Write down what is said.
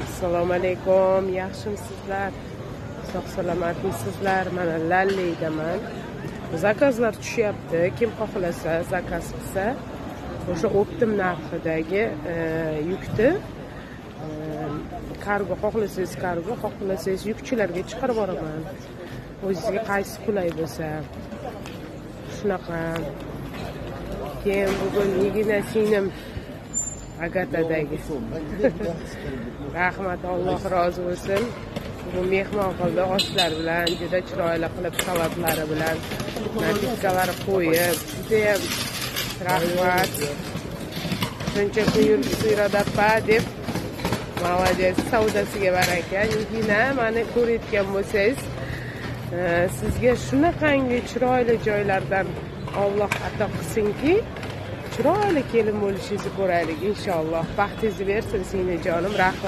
Assalomu alaykum, yaxshimisizlar? Sog' salomatmisizlar? Mana Lallidaman. Zakazlar tushyapti. Kim xohlasa zakaz qilsa, o'sha optim narxidagi yukni kargo xohlasangiz kargo, xohlasangiz yukchilarga chiqarib boraman. O'zingizga qaysi qulay bo'lsa. Shunaqa. Keyin bugun yigina singlim Agatadagi. Rahmat, Alloh rozi bo'lsin. Bu mehmon qildi oshlar bilan, juda chiroyli qilib salatlari bilan napitkalarini qo'yib, juda ham rahmat. Shuncha kun yuribsiz-da deb молодец, savdasiga baraka. Yigina meni ko'rayotgan bo'lsangiz, sizga shunaqangi chiroyli joylardan Alloh ato qilsinki, chiroyli kelin bo'lishingizni ko'raylik inshaalloh. Baxtingizni bersin, singli jonim. Rahmat.